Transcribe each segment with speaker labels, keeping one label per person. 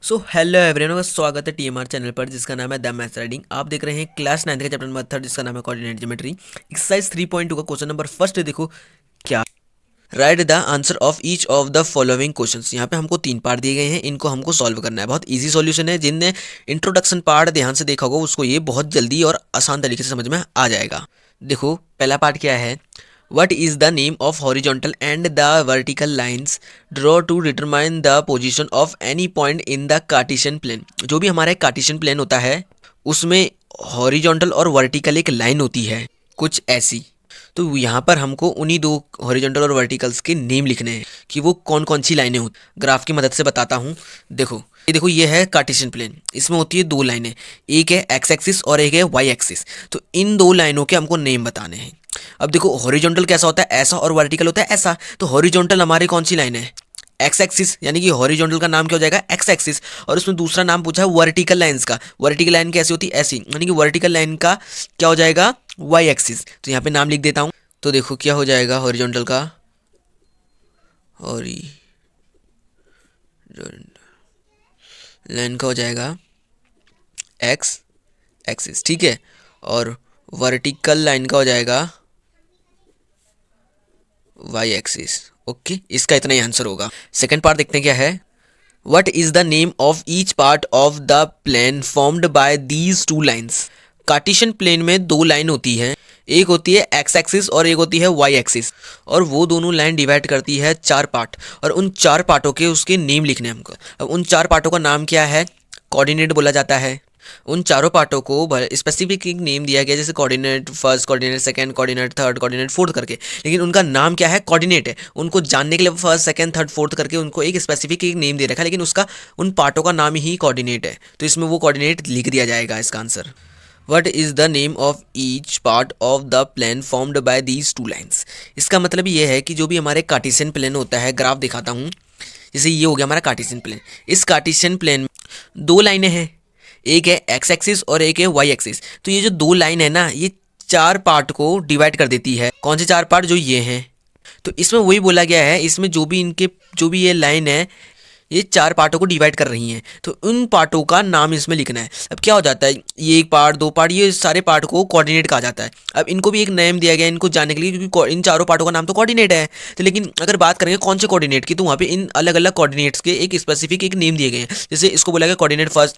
Speaker 1: So hello everyone, स्वागत है TMR channel पर जिसका नाम है द मैथ्स राइडिंग। आप देख रहे हैं क्लास 9 का चैप्टर नंबर 3 जिसका नाम है कोऑर्डिनेट ज्योमेट्री। एक्सरसाइज 3.2 का क्वेश्चन नंबर फर्स्ट देखो क्या। Right the answer of each of the following questions. यहाँ पे हमको 3 पार्ट दिए गए हैं, इनको हमको सॉल्व करना है। बहुत इजी सॉल्यूशन है, जिनने इंट्रोडक्शन पार्ट ध्यान से देखा होगा उसको ये बहुत जल्दी और आसान तरीके से समझ में आ जाएगा। देखो पहला पार्ट क्या है। What is the name of horizontal and the vertical lines draw to determine the position of any point in the Cartesian plane? जो भी हमारा एक कार्टेशियन प्लेन होता है उसमें हॉरिजॉन्टल और वर्टिकल एक लाइन होती है कुछ ऐसी। तो यहाँ पर हमको उन्हीं दो हॉरिजॉन्टल और वर्टिकल्स के नेम लिखने हैं कि वो कौन कौन सी लाइनें होती। ग्राफ की मदद से बताता हूँ। देखो ये है कार्टेशियन प्लेन, इसमें होती है दो लाइनें, एक है एक्स एक्सिस और एक है वाई एक्सिस। तो इन दो लाइनों के हमको नेम बताने हैं। अब देखो हॉरिजॉन्टल कैसा होता है, ऐसा, और वर्टिकल होता है ऐसा। तो हॉरिजॉन्टल हमारी कौन सी लाइन है, एक्स एक्सिस, यानी कि हॉरिजॉन्टल का नाम क्या हो जाएगा, एक्स एक्सिस। और उसमें दूसरा नाम पूछा है वर्टिकल लाइंस का। वर्टिकल लाइन कैसी होती है, ऐसी, यानी कि वर्टिकल लाइन का क्या हो जाएगा, वाई एक्सिस। तो यहाँ पे नाम लिख देता हूँ। तो देखो क्या हो जाएगा, हॉरिजॉन्टल का हॉरिजॉन्टल लाइन का हो जाएगा एक्स एक्सिस, ठीक है। और वर्टिकल लाइन का हो जाएगा वाई एक्सिस। ओके, इसका इतना ही आंसर होगा। सेकंड पार्ट देखते हैं क्या है। What is the name of each part of the plane formed by these two lines. Cartesian plane में दो लाइन होती हैं, एक होती है एक्स एक्सिस और एक होती है वाई एक्सिस। और वो दोनों लाइन डिवाइड करती है चार पार्ट, और उन चार पार्टों के उसके नेम लिखने हैं हमको। अब उन चार पार्टों का नाम क्या है, कोऑर्डिनेट बोला जाता है। उन चारों पार्टों को स्पेसिफिक एक नेम दिया गया, जैसे coordinate first, coordinate second, coordinate third, coordinate fourth करके। लेकिन उनका नाम क्या है, कोऑर्डिनेट है। उनको जानने के लिए फर्स्ट सेकंड थर्ड फोर्थ करके उनको एक स्पेसिफिक एक नेम दे रखा है, लेकिन उसका उन पार्टों का नाम ही कोऑर्डिनेट है। तो इसमें वो कोऑर्डिनेट लिख दिया जाएगा इसका answer. What is the name of each part of the plane formed by these two lines. इसका मतलब ये है कि जो भी हमारे कार्टेशियन प्लेन होता है, ग्राफ दिखाता हूँ। जैसे ये हो गया हमारा कार्टेशियन प्लेन। इस कार्टेशियन प्लेन में दो लाइनें हैं, एक है एक्स एक्सिस और एक है वाई एक्सिस। तो ये जो दो लाइन है ना, ये चार पार्ट को डिवाइड कर देती है। कौन से चार पार्ट, जो ये हैं। तो इसमें वही बोला गया है, इसमें जो भी ये लाइन है, ये चार पार्टों को डिवाइड कर रही हैं। तो उन पार्टों का नाम इसमें लिखना है। अब क्या हो जाता है, ये एक पार्ट, दो पार्ट, ये सारे पार्ट को कोऑर्डिनेट कहा जाता है। अब इनको भी एक नेम दिया गया है इनको जानने के लिए, क्योंकि इन चारों पार्टों का नाम तो कोऑर्डिनेट है। तो लेकिन अगर बात करेंगे कौन से कोऑर्डिनेट की, तो वहाँ पे इन अलग अलग कोऑर्डिनेट्स के एक स्पेसिफिक एक नेम दिए गए हैं। जैसे इसको बोला गया कोऑर्डिनेट फर्स्ट,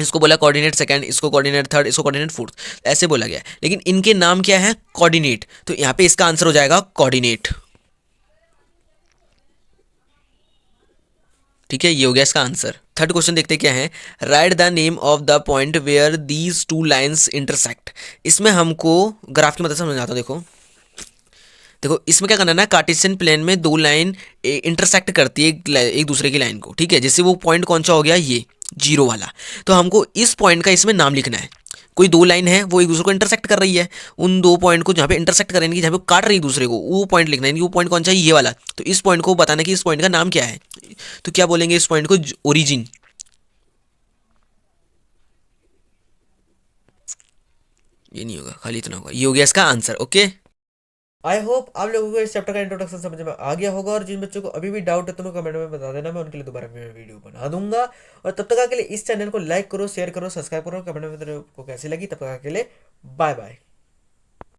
Speaker 1: इसको बोला कोऑर्डिनेट सेकंड, इसको कोऑर्डिनेट थर्ड, इसको कोऑर्डिनेट फोर्थ, ऐसे बोला गया है। लेकिन इनके नाम क्या है, कोऑर्डिनेट। तो यहाँ पे इसका आंसर हो जाएगा कोऑर्डिनेट। ठीक है, ये हो गया इसका आंसर। थर्ड क्वेश्चन देखते क्या है। Write the name of the point where these two lines intersect. इसमें हमको ग्राफ की मदद से समझाता हूँ। देखो इसमें क्या करना है ना, कार्टेशियन प्लेन में दो लाइन इंटरसेक्ट करती है एक दूसरे की लाइन को, ठीक है। जैसे वो पॉइंट कौन सा हो गया, ये जीरो वाला। तो हमको इस पॉइंट का इसमें नाम लिखना है। कोई दो लाइन है, वो एक दूसरे को इंटरसेक्ट कर रही है। उन दो पॉइंट को जहाँ पे इंटरसेक्ट करेंगे, जहाँ पे काट रही है दूसरे को, वो पॉइंट लिखना है। वो पॉइंट कौन सा है, ये वाला। तो इस पॉइंट को बताना कि इस पॉइंट का नाम क्या है। तो क्या बोलेंगे, इस पॉइंट को ओरिजिन। ये नहीं होगा, खाली इतना होगा। ये हो गया इसका आंसर। ओके, आई होप आप लोगों को इस चैप्टर का इंट्रोडक्शन समझ में आ गया होगा। और जिन बच्चों को अभी भी डाउट है तो मैं कमेंट में बता देना, मैं उनके लिए दोबारा मैं वीडियो बना दूंगा। और तब तक के लिए इस चैनल को लाइक करो, शेयर करो, सब्सक्राइब करो। कमेंट में को कैसी लगी, तब तक के लिए बाय बाय।